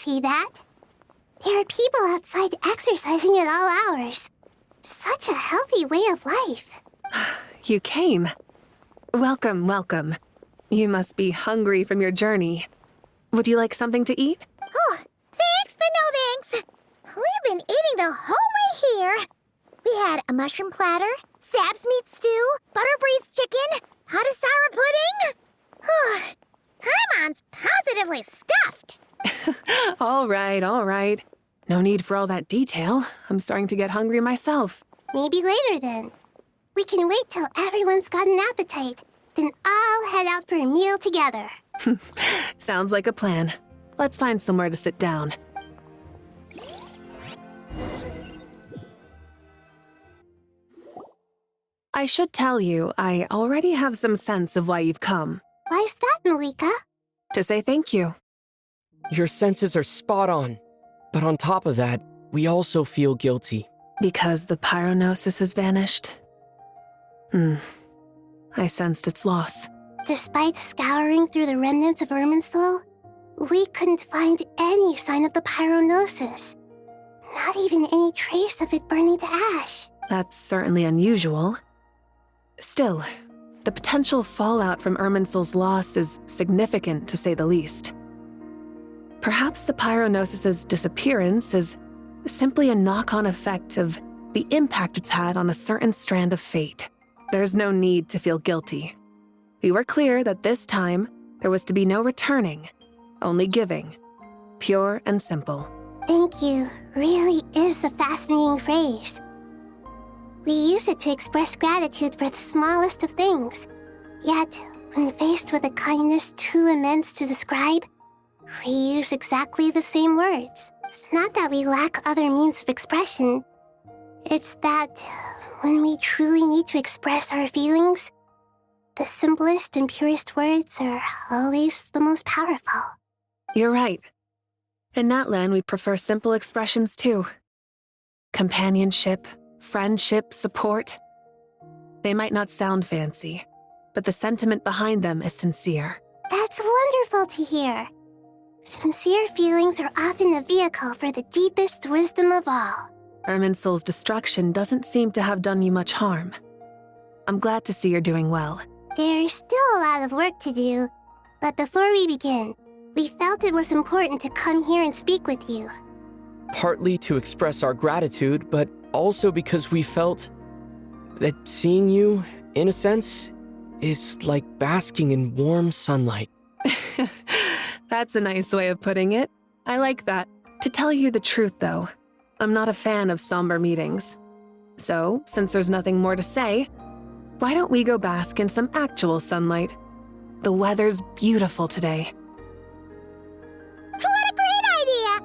see that. There are people outside exercising at all hours. Such a healthy way of life. You came. Welcome, welcome. You must be hungry from your journey. Would you like something to eat? Oh, thanks, but no thanks. We've been eating the whole way here. We had a mushroom platter, Sab's meat stew, butter braised chicken, hot sour pudding. Paimon's positively stuffed. All right. No need for all that detail. I'm starting to get hungry myself. Maybe later then. We can wait till everyone's got an appetite. Then I'll head out for a meal together. Sounds like a plan. Let's find somewhere to sit down. I should tell you, I already have some sense of why you've come. Why's that, Mavuika? To say thank you. Your senses are spot on. But on top of that, we also feel guilty. Because the pyronosis has vanished? I sensed its loss. Despite scouring through the remnants of Irminsul, we couldn't find any sign of the pyronosis. Not even any trace of it burning to ash. That's certainly unusual. Still, the potential fallout from Irminsul's loss is significant, to say the least. Perhaps the pyronosis's disappearance is simply a knock-on effect of the impact it's had on a certain strand of fate. There's no need to feel guilty. We were clear that this time, there was to be no returning, only giving. Pure and simple. Thank you really is a fascinating phrase. We use it to express gratitude for the smallest of things. Yet, when faced with a kindness too immense to describe, we use exactly the same words. It's not that we lack other means of expression. It's that when we truly need to express our feelings, the simplest and purest words are always the most powerful. You're right. In Natlan, we prefer simple expressions too. Companionship, friendship, support. They might not sound fancy, but the sentiment behind them is sincere. That's wonderful to hear. Sincere feelings are often a vehicle for the deepest wisdom of all. Irminsul's destruction doesn't seem to have done you much harm. I'm glad to see you're doing well. There's still a lot of work to do, but before we begin, we felt it was important to come here and speak with you. Partly to express our gratitude, but also because we felt that seeing you, in a sense, is like basking in warm sunlight. That's a nice way of putting it. I like that. To tell you the truth, though, I'm not a fan of somber meetings. So, since there's nothing more to say, why don't we go bask in some actual sunlight? The weather's beautiful today. What a great idea!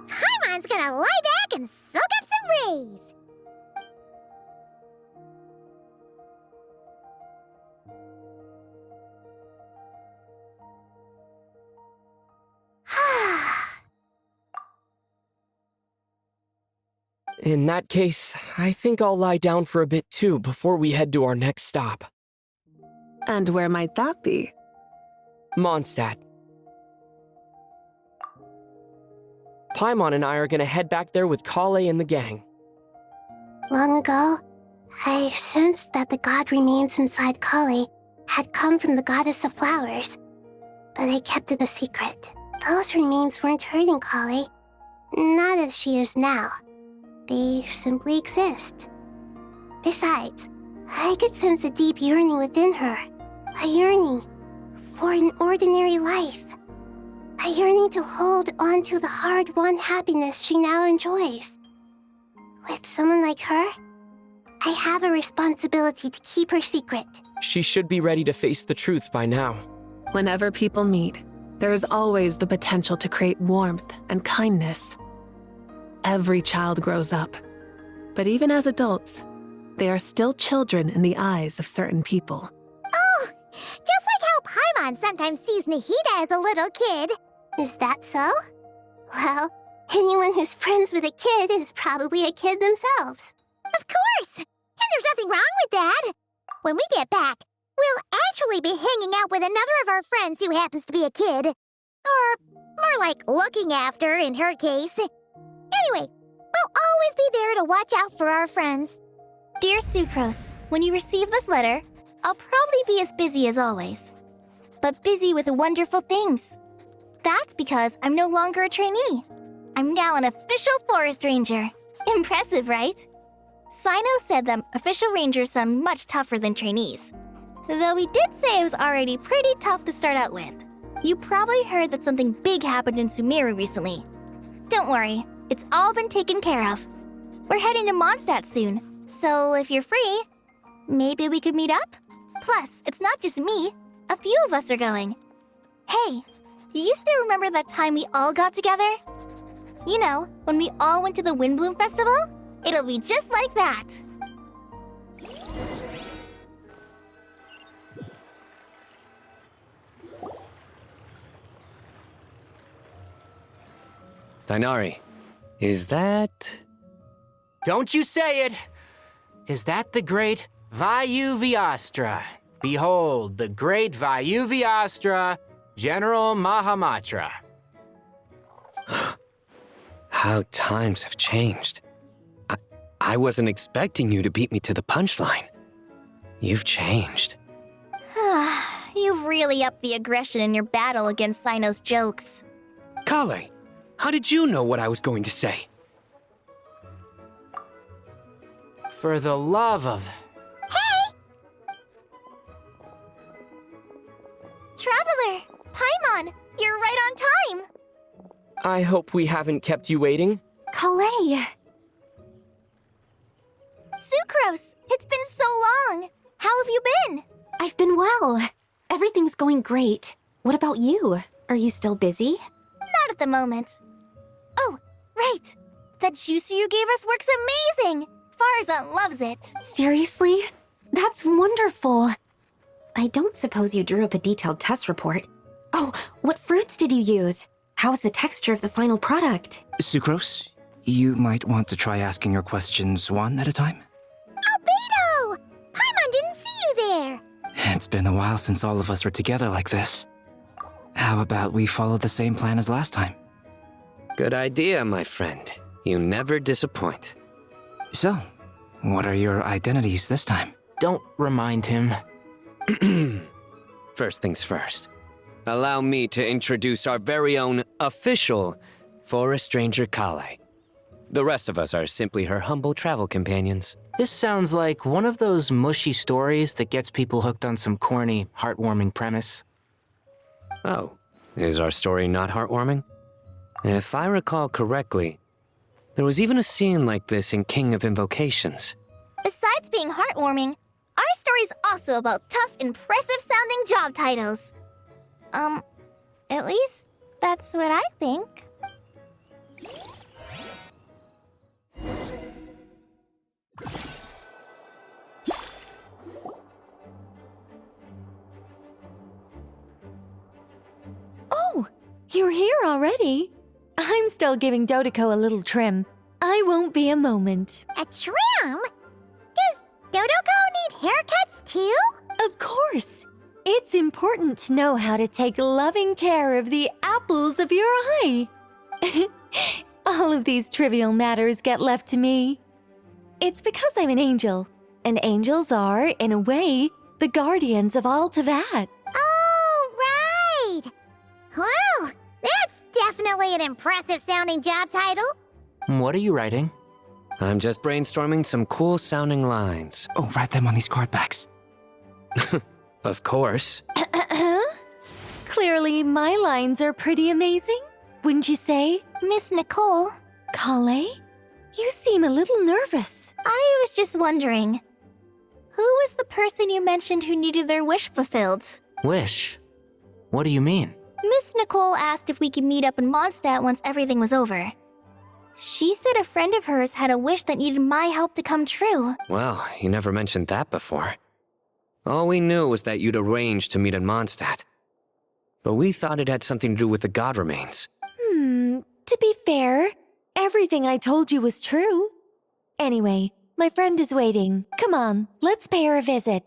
Paimon's gonna lie back and soak up some rays. In that case, I think I'll lie down for a bit too before we head to our next stop. And where might that be? Mondstadt. Paimon and I are gonna head back there with Kale and the gang. Long ago, I sensed that the god remains inside Kale had come from the goddess of flowers, but I kept it a secret. Those remains weren't hurting Kale, not as she is now. They simply exist. Besides, I could sense a deep yearning within her. A yearning for an ordinary life. A yearning to hold on to the hard-won happiness she now enjoys. With someone like her, I have a responsibility to keep her secret. She should be ready to face the truth by now. Whenever people meet, there is always the potential to create warmth and kindness. Every child grows up, but even as adults, they are still children in the eyes of certain people. Oh, just like how Paimon sometimes sees Nahida as a little kid. Is that so? Well, anyone who's friends with a kid is probably a kid themselves. Of course! And there's nothing wrong with that. When we get back, we'll actually be hanging out with another of our friends who happens to be a kid. Or more like looking after in her case. Anyway, we'll always be there to watch out for our friends. Dear Sucrose, when you receive this letter, I'll probably be as busy as always. But busy with wonderful things. That's because I'm no longer a trainee. I'm now an official forest ranger. Impressive, right? Sino said that official rangers sound much tougher than trainees. Though he did say it was already pretty tough to start out with. You probably heard that something big happened in Sumeru recently. Don't worry, it's all been taken care of. We're heading to Mondstadt soon, so if you're free, maybe we could meet up? Plus, it's not just me. A few of us are going. Hey, do you still remember that time we all got together? You know, when we all went to the Windbloom Festival? It'll be just like that. Dainari, is that... Don't you say it! Is that the great Vayuvyastra? Behold, the great Vayuvyastra, General Mahamatra. How times have changed. I wasn't expecting you to beat me to the punchline. You've changed. You've really upped the aggression in your battle against Sino's jokes. Kale, how did you know what I was going to say? For the love of... Traveler! Paimon! You're right on time! I hope we haven't kept you waiting. Kalei! Sucrose! It's been so long! How have you been? I've been well. Everything's going great. What about you? Are you still busy? Not at the moment. Oh, right! That juicer you gave us works amazing! Farzan loves it. Seriously? That's wonderful. I don't suppose you drew up a detailed test report. Oh, what fruits did you use? How's the texture of the final product? Sucrose, you might want to try asking your questions one at a time. Albedo! Paimon didn't see you there! It's been a while since all of us were together like this. How about we follow the same plan as last time? Good idea, my friend. You never disappoint. So, what are your identities this time? Don't remind him. First things first. Allow me to introduce our very own official Forest Ranger Kale. The rest of us are simply her humble travel companions. This sounds like one of those mushy stories that gets people hooked on some corny, heartwarming premise. Oh, is our story not heartwarming? If I recall correctly, there was even a scene like this in King of Invocations. Besides being heartwarming, our story's also about tough, impressive-sounding job titles. At least that's what I think. Oh, you're here already? I'm still giving Dodoko a little trim. I won't be a moment. A trim? Does Dodoko need haircuts too? Of course. It's important to know how to take loving care of the apples of your eye. All of these trivial matters get left to me. It's because I'm an angel, and angels are, in a way, the guardians of all Teyvat. Oh, right! Well, that's definitely an impressive-sounding job title. What are you writing? I'm just brainstorming some cool-sounding lines. Oh, write them on these card backs. Of course. Clearly, my lines are pretty amazing, wouldn't you say? Miss Nicole, Kale? You seem a little nervous. I was just wondering, who was the person you mentioned who needed their wish fulfilled? Wish? What do you mean? Miss Nicole asked if we could meet up in Mondstadt once everything was over. She said a friend of hers had a wish that needed my help to come true. Well, you never mentioned that before. All we knew was that you'd arranged to meet in Mondstadt. But we thought it had something to do with the god remains. To be fair, everything I told you was true. Anyway, my friend is waiting. Come on, let's pay her a visit.